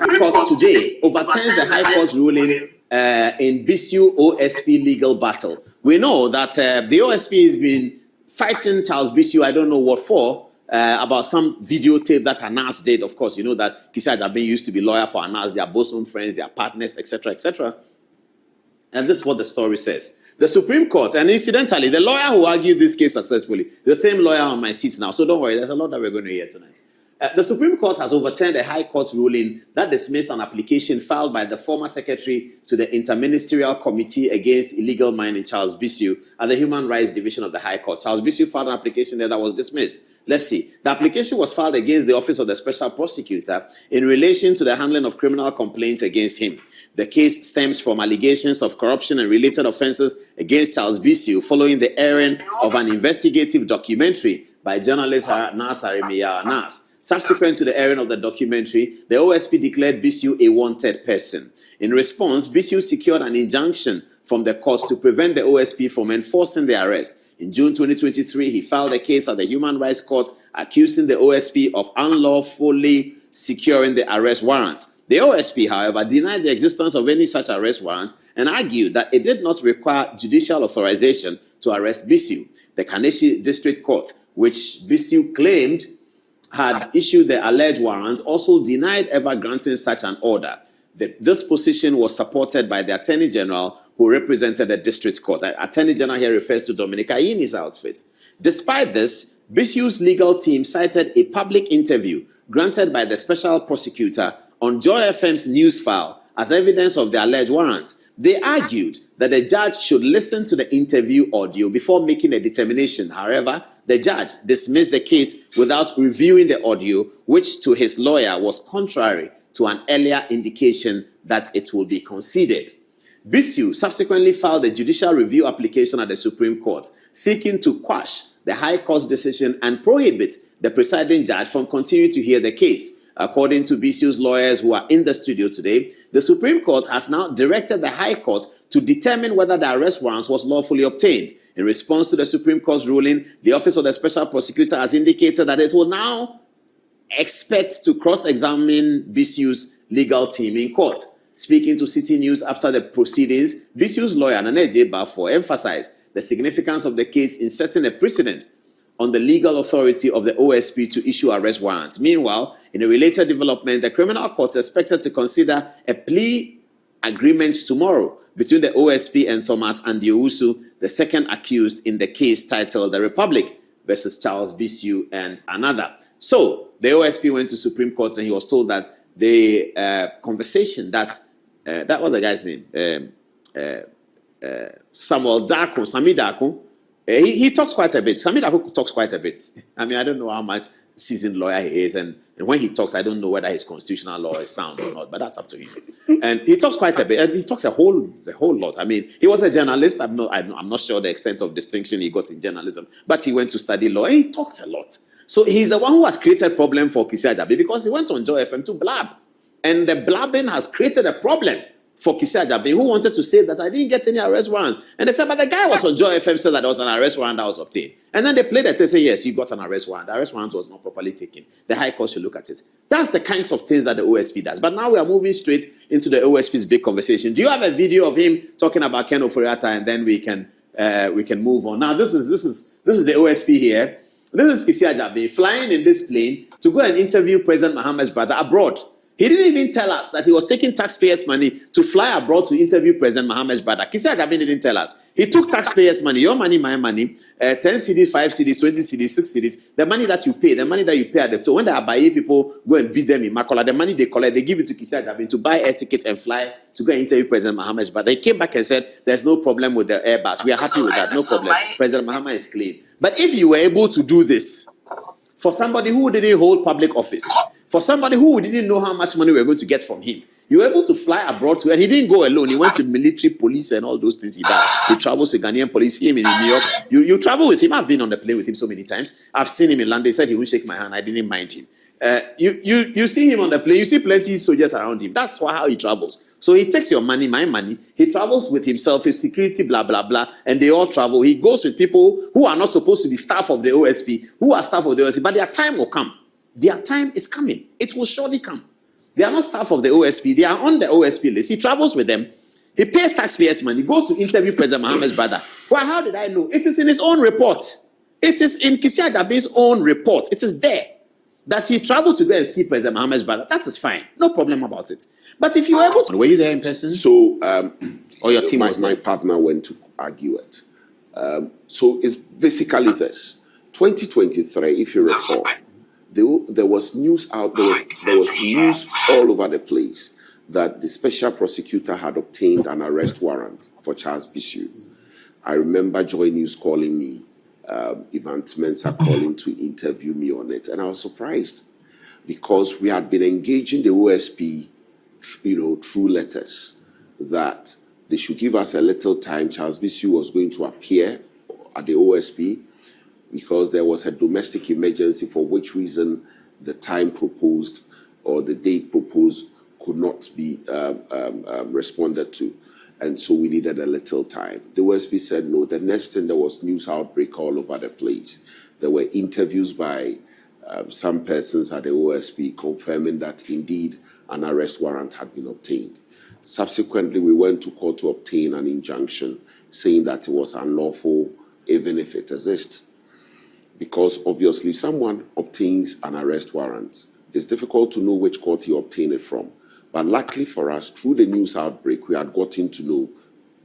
Court today overturns the High Court ruling in Bisu OSP legal battle. We know that the OSP has been fighting Charles Bisu, I don't know what for, about some videotape that Anas did. Of course, you know that Kisi Ajabe used to be lawyer for Anas. They are bosom friends, they are partners, etc., etc. And this is what the story says. The Supreme Court, and incidentally, the lawyer who argued this case successfully, the same lawyer on my seat now, so don't worry, there's a lot that we're going to hear tonight. The Supreme Court has overturned a High Court ruling that dismissed an application filed by the former secretary to the Interministerial Committee Against Illegal Mining, Charles Bisu, at the Human Rights Division of the High Court. Charles Bisu filed an application there that was dismissed. Let's see. The application was filed against the Office of the Special Prosecutor in relation to the handling of criminal complaints against him. The case stems from allegations of corruption and related offenses against Charles Bisu following the airing of an investigative documentary by journalist Nas Arimiya Nas. Subsequent to the airing of the documentary, the OSP declared Bisu a wanted person. In response, Bisu secured an injunction from the courts to prevent the OSP from enforcing the arrest. In June 2023, he filed a case at the Human Rights Court accusing the OSP of unlawfully securing the arrest warrant. The OSP, however, denied the existence of any such arrest warrant and argued that it did not require judicial authorization to arrest Bisu. The Kaneshie District Court, which Bisu claimed had issued the alleged warrant, also denied ever granting such an order. This position was supported by the Attorney General who represented the District Court. The Attorney General here refers to Dominica Ayini's outfit. Despite this, Bisu's legal team cited a public interview granted by the Special Prosecutor on Joy FM's news file as evidence of the alleged warrant. They argued that the judge should listen to the interview audio before making a determination. However, the judge dismissed the case without reviewing the audio, which to his lawyer was contrary to an earlier indication that it will be conceded. Bisu subsequently filed a judicial review application at the Supreme Court, seeking to quash the High Court's decision and prohibit the presiding judge from continuing to hear the case. According to Bisu's lawyers who are in the studio today, the Supreme Court has now directed the High Court to determine whether the arrest warrant was lawfully obtained. In response to the Supreme Court's ruling, the Office of the Special Prosecutor has indicated that it will now expect to cross-examine Bisu's legal team in court. Speaking to City News after the proceedings, Bisu's lawyer, Nana J. Bafo, emphasized the significance of the case in setting a precedent on the legal authority of the OSP to issue arrest warrants. Meanwhile, in a related development, the criminal court is expected to consider a plea agreement tomorrow between the OSP and Thomas Andiowusu, the second accused in the case titled The Republic versus Charles Bisu and another. So, the OSP went to Supreme Court and he was told that the conversation that was the guy's name, Samuel Dako, Sami Dako, he talks quite a bit. Sami Dako talks quite a bit. I mean, I don't know how much seasoned lawyer he is, and when he talks, I don't know whether his constitutional law is sound or not, but that's up to him. And he talks quite a bit, and he talks a whole lot. I mean, he was a journalist. I'm not sure the extent of distinction he got in journalism, but he went to study law, and he talks a lot. So he's the one who has created problem for Kisi Ajabe because he went on Joy FM to blab. And the blabbing has created a problem for Kisi Ajabe, who wanted to say that I didn't get any arrest warrant. And they said, but the guy was on Joy FM, said that there was an arrest warrant that was obtained. And then they played it and said, yes, you got an arrest warrant. The arrest warrant was not properly taken. The High Court should look at it. That's the kinds of things that the OSP does. But now we are moving straight into the OSP's big conversation. Do you have a video of him talking about Ken Oforiatta, and then we can move on? Now, this is the OSP here. This is Kisi Ajabe flying in this plane to go and interview President Mahama's brother abroad. He didn't even tell us that he was taking taxpayers' money to fly abroad to interview President Mahama's brother. Kisi Ajabe didn't tell us. He took taxpayers' money, your money, my money, 10 CDs, 5 CDs, 20 CDs, 6 CDs, the money that you pay at the top. When the Abaye people go and beat them in Makola, the money they collect, they give it to Kisi Ajabe to buy air tickets and fly to go and interview President Mahama's brother. He came back and said, there's no problem with the Airbus. We are happy with that, no problem. President Mahama is clean. But if you were able to do this for somebody who didn't hold public office, for somebody who didn't know how much money we were going to get from him, you were able to fly abroad to, and he didn't go alone. He went to military, police, and all those things he does. He travels with Ghanaian police, him in New York. You travel with him. I've been on the plane with him so many times. I've seen him in London. He said he won't shake my hand. I didn't mind him. You see him on the plane. You see plenty of soldiers around him. That's how he travels. So he takes your money, my money. He travels with himself, his security, blah, blah, blah. And they all travel. He goes with people who are not supposed to be staff of the OSP, who are staff of the OSP. But their time will come. Their time is coming. It will surely come. They are not staff of the OSP. They are on the OSP list. He travels with them. He pays taxpayers' money. He goes to interview President Mohammed's brother. Well, how did I know? It is in his own report. It is in Kisia Jabe's own report. It is there that he traveled to go and see President Mohammed's brother. That is fine. No problem about it. But if you were able to... Were you there in person? So, or your team my partner went to argue it. So it's basically this. 2023, if you recall, there was news out, there was news all over the place that the special prosecutor had obtained an arrest warrant for Charles Bisu. I remember Joy News calling me, Event Mensah calling to interview me on it, and I was surprised because we had been engaging the OSP, through letters that they should give us a little time. Charles Bisu was going to appear at the OSP because there was a domestic emergency, for which reason the time proposed or the date proposed could not be responded to. And so we needed a little time. The OSP said no. The next thing, there was news outbreak all over the place. There were interviews by some persons at the OSP confirming that indeed an arrest warrant had been obtained. Subsequently, we went to court to obtain an injunction saying that it was unlawful even if it exists. Because obviously, if someone obtains an arrest warrant, it's difficult to know which court he obtained it from. But luckily for us, through the news outbreak, we had gotten to know,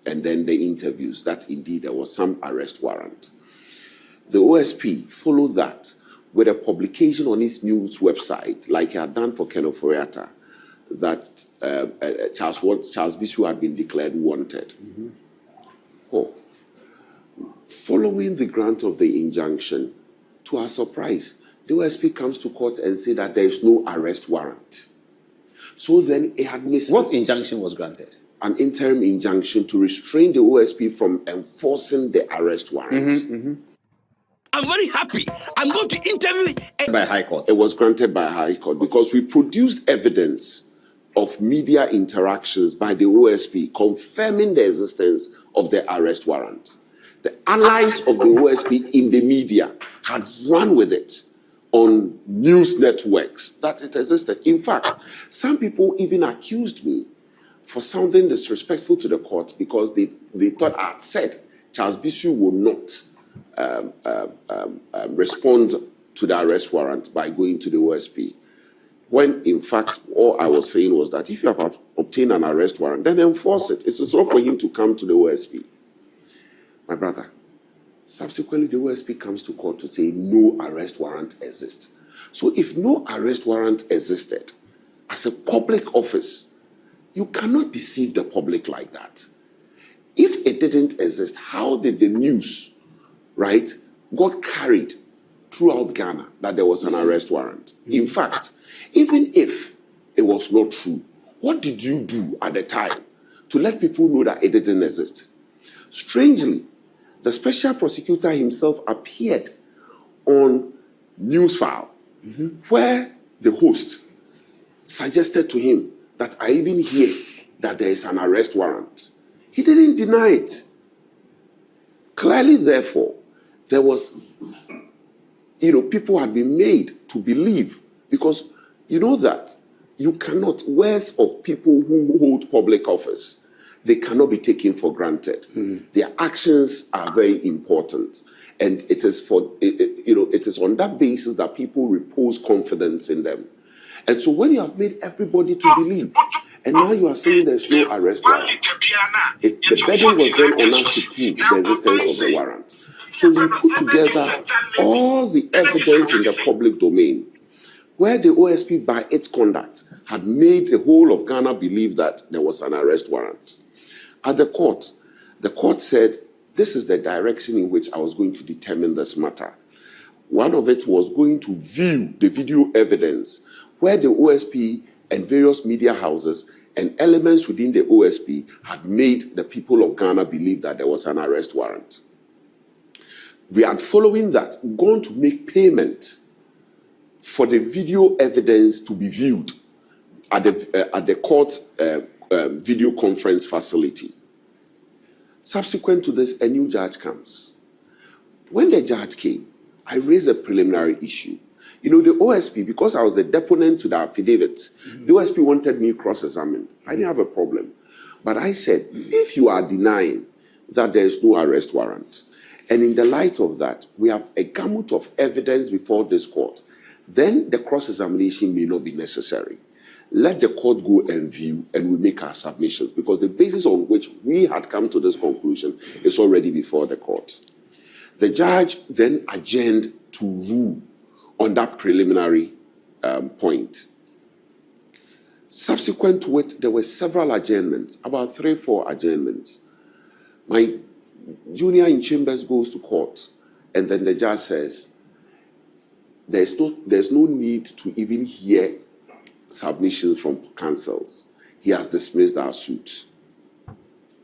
and then the interviews, that indeed there was some arrest warrant. The OSP followed that with a publication on its news website, like he had done for Ken Oforiatta, that Charles Bisu had been declared wanted. Following the grant of the injunction, to our surprise, the OSP comes to court and say that there is no arrest warrant. So then it had missed... What injunction was granted? An interim injunction to restrain the OSP from enforcing the arrest warrant. I'm very happy. I'm going to interview... By High Court. It was granted by High Court because we produced evidence of media interactions by the OSP confirming the existence of the arrest warrant. The allies of the OSP in the media had run with it on news networks that it existed. In fact, some people even accused me for sounding disrespectful to the court because they thought I had said Charles Bisu would not respond to the arrest warrant by going to the OSP. When, in fact, all I was saying was that if you have obtained an arrest warrant, then enforce it. It's not for him to come to the OSP. My brother, subsequently, the OSP comes to court to say no arrest warrant exists. So if no arrest warrant existed, as a public office, you cannot deceive the public like that. If it didn't exist, how did the news, right, got carried throughout Ghana that there was an arrest warrant? In fact, even if it was not true, what did you do at the time to let people know that it didn't exist? Strangely, the special prosecutor himself appeared on Newsfile, where the host suggested to him that I even hear that there is an arrest warrant. He didn't deny it. Clearly, therefore, there was, people had been made to believe, because you know that you cannot, words of people who hold public office, they cannot be taken for granted. Their actions are very important. And it is it is on that basis that people repose confidence in them. And so when you have made everybody to believe, and now you are saying there's no arrest warrant, the burden was then on us to prove the existence of the warrant. So we put together all the evidence in the public domain, where the OSP, by its conduct, had made the whole of Ghana believe that there was an arrest warrant. At the court said, this is the direction in which I was going to determine this matter. One of it was going to view the video evidence where the OSP and various media houses and elements within the OSP had made the people of Ghana believe that there was an arrest warrant. We had, following that, gone to make payment for the video evidence to be viewed at the court's video conference facility. Subsequent to this, a new judge comes. When the judge came, I raised a preliminary issue. You know, the OSP, because I was the deponent to the affidavit, the OSP wanted me cross-examined. I didn't have a problem. But I said, if you are denying that there is no arrest warrant, and in the light of that, we have a gamut of evidence before this court, then the cross-examination may not be necessary. Let the court go and view, and we make our submissions, because the basis on which we had come to this conclusion is already before the court. The judge then adjourned to rule on that preliminary point. Subsequent to it, there were several adjournments, about 3-4 adjournments. My junior in chambers goes to court, and then the judge says, there's no need to even hear submissions from counsels. He has dismissed our suit.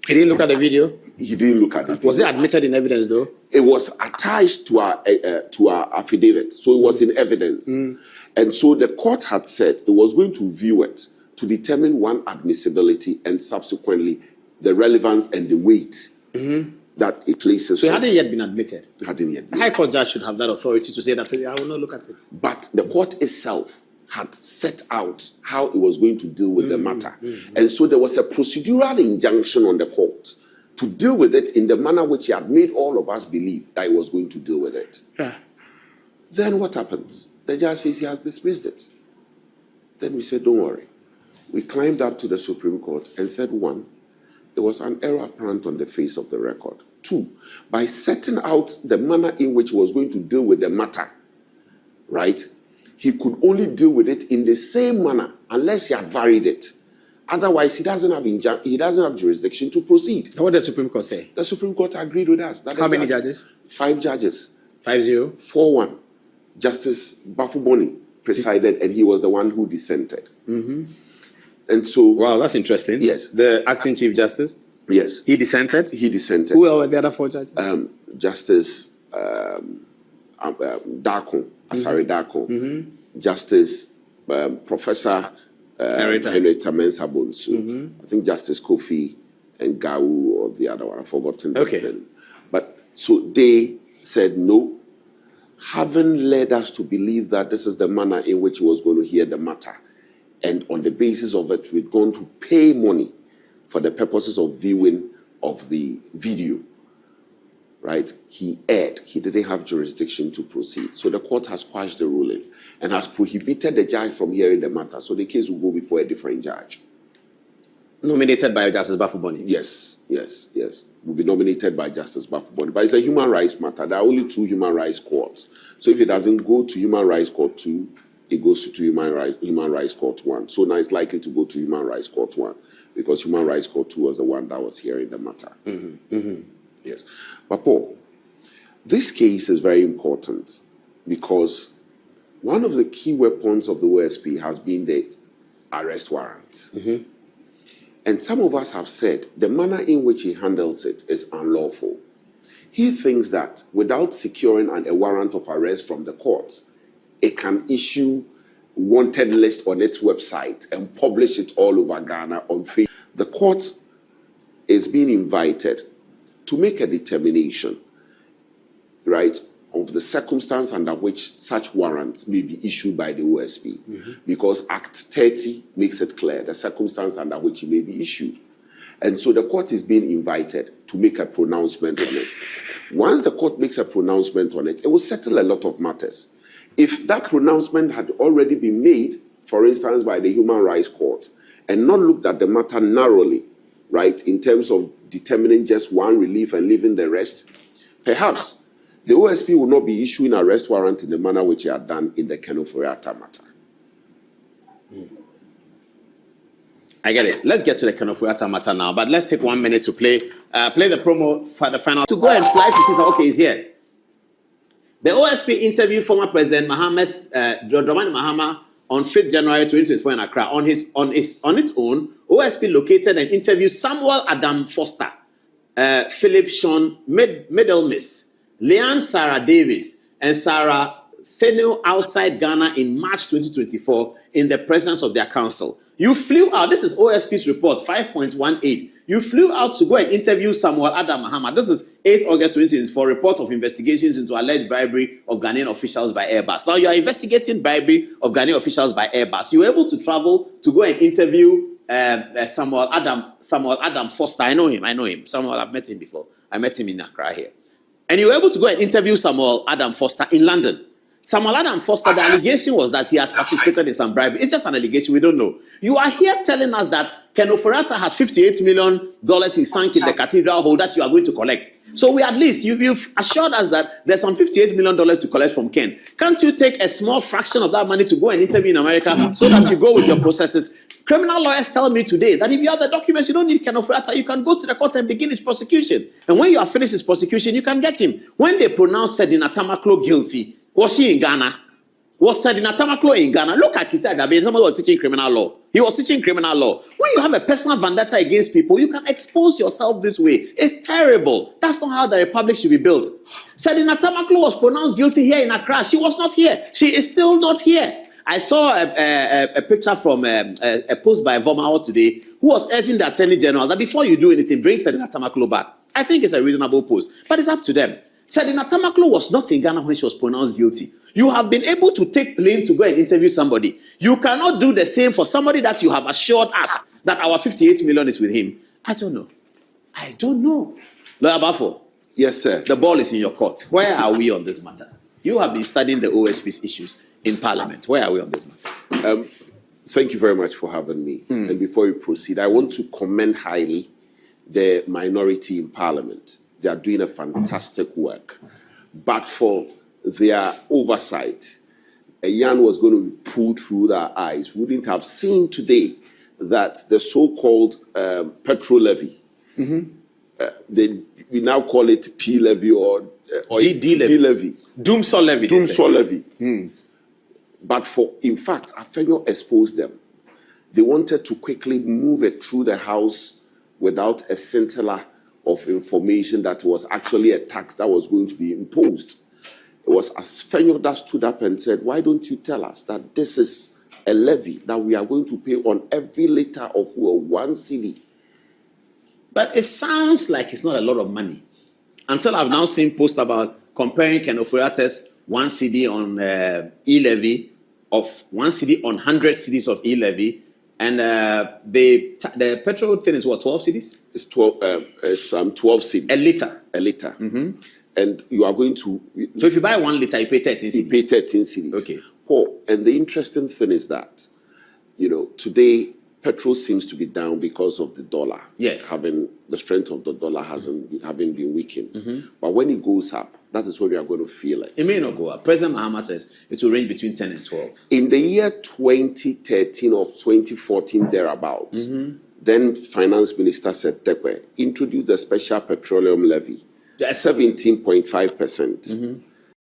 He didn't look at the video? He didn't look at it. Was it admitted in evidence, though? It was attached to our affidavit, so it was in evidence. And so the court had said it was going to view it to determine one, admissibility, and subsequently the relevance and the weight that it places. So it hadn't yet been admitted? It hadn't yet been. The High Court judge should have that authority to say that I will not look at it. But the court itself had set out how it was going to deal with the matter. And so there was a procedural injunction on the court to deal with it in the manner which he had made all of us believe that he was going to deal with it. Yeah. Then what happens? The judge says he has dismissed it. Then we said, don't worry. We climbed up to the Supreme Court and said, 1, there was an error apparent on the face of the record. 2, by setting out the manner in which he was going to deal with the matter, right, he could only deal with it in the same manner unless he had varied it. Otherwise, he doesn't have jurisdiction to proceed. What did the Supreme Court say? The Supreme Court agreed with us. How many judges? 5 judges. 5-0? 4-1. Justice Bafuboni presided, and he was the one who dissented. And so... Wow, that's interesting. Yes. The acting Chief Justice? Yes. He dissented? He dissented. Who were the other 4 judges? Justice Darko, Asari Darko, Justice Professor Henrietta Mensah Bonsu, I think Justice Kofi and Gau or the other one, I've forgotten. Okay. But so they said no, having led us to believe that this is the manner in which he was going to hear the matter. And on the basis of it, we're going to pay money for the purposes of viewing of the video. Right? He erred. He didn't have jurisdiction to proceed. So the court has quashed the ruling and has prohibited the judge from hearing the matter. So the case will go before a different judge. Nominated by Justice Bafuboni? Yes. Will be nominated by Justice Bafuboni. But it's a human rights matter. There are only 2 human rights courts. So if it doesn't go to Human Rights Court 2, it goes to Human Rights Court 1. So now it's likely to go to Human Rights Court 1 because Human Rights Court 2 was the one that was hearing the matter. Yes. But Paul, this case is very important because one of the key weapons of the OSP has been the arrest warrant. And some of us have said the manner in which he handles it is unlawful. He thinks that without securing a warrant of arrest from the court, it can issue wanted list on its website and publish it all over Ghana on Facebook. The court is being invited to make a determination, right, of the circumstance under which such warrants may be issued by the OSP. Because Act 30 makes it clear the circumstance under which it may be issued. And so the court is being invited to make a pronouncement on it. Once the court makes a pronouncement on it, it will settle a lot of matters. If that pronouncement had already been made, for instance, by the Human Rights Court, and not looked at the matter narrowly, right, in terms of determining just one relief and leaving the rest, perhaps the OSP will not be issuing an arrest warrant in the manner which he had done in the Kenoforiata matter. I get it. Let's get to the Kenoforiata matter now, but let's take 1 minute to play the promo for the final. To go and fly to see, okay, he's here. The OSP interviewed former President Dramani Mahama on 5th January 2024 in Accra. On its own, OSP located and interviewed Samuel Adam Foster, Philip Sean Middlemiss, Leanne Sarah Davis, and Sarah Fenel outside Ghana in March 2024 in the presence of their counsel. You flew out. This is OSP's report 5.18. You flew out to go and interview Samuel Adam Muhammad. This is 8th August 2024, report of investigations into alleged bribery of Ghanaian officials by Airbus. Now, you are investigating bribery of Ghanaian officials by Airbus. You were able to travel to go and interview Samuel Adam Foster. I know him. Samuel, I've met him before. I met him in Accra here. And you were able to go and interview Samuel Adam Foster in London. Samuel Adam Foster, the allegation was that he has participated in some bribery. It's just an allegation, we don't know. You are here telling us that Ken Ofori-Atta has $58 million he sank in the cathedral hole that you are going to collect. So we at least, you've assured us that there's some $58 million to collect from Ken. Can't you take a small fraction of that money to go and interview in America so that you go with your processes? Criminal lawyers tell me today that if you have the documents, you don't need Ken Ofori-Atta. You can go to the court and begin his prosecution. And when you have finished his prosecution, you can get him. When they pronounced Sedina Tamaklo guilty, was she in Ghana? Was Sedina Tamaklo in Ghana? Look at Kisai Dabe, somebody was teaching criminal law. He was teaching criminal law. When you have a personal vendetta against people, you can expose yourself this way. It's terrible. That's not how the republic should be built. Sedina Tamaklo was pronounced guilty here in Accra. She was not here. She is still not here. I saw a picture from a post by Vomaho today, who was urging the Attorney General that before you do anything, bring Sedina Tamaklo back. I think it's a reasonable post, but it's up to them. Sedina Tamaklo was not in Ghana when she was pronounced guilty. You have been able to take plane to go and interview somebody. You cannot do the same for somebody that you have assured us that our 58 million is with him. I don't know. Lawyer Bafo. Yes, sir. The ball is in your court. Where are we on this matter? You have been studying the OSP's issues in Parliament. Where are we on this matter? Thank you very much for having me. And before we proceed, I want to commend highly the minority in Parliament. They are doing a fantastic work. But for their oversight, a yarn was going to be pulled through their eyes. We wouldn't have seen today that the so-called petrol levy, we now call it P levy or D levy. Doomsaw levy. Doomsaw levy. But in fact, Afenyo exposed them. They wanted to quickly move it through the House without a scintilla of information that was actually a tax that was going to be imposed. It was Afenyo that stood up and said, why don't you tell us that this is a levy that we are going to pay on every litre of fuel, 1 cedi? But it sounds like it's not a lot of money. Until I've now seen posts about comparing Ken Ofori-Atta's 1 cedi on e-levy of 1 cedi on 100 cedis of e-levy. And the petrol thing is what, 12 cedis? It's 12 cedis. A liter. And you are going to... So if you buy 1 liter, you pay 13 cedis? You pay 13 cedis. Okay. Paul, and the interesting thing is that, today, petrol seems to be down because of the dollar. Yes. The strength of the dollar having been weakened. But when it goes up, that is when we are going to feel it. It may not go up. President Mahama says it will range between 10 and 12. In the year 2013 or 2014 thereabouts, then Finance Minister Setekwe introduced the special petroleum levy, 17.5%.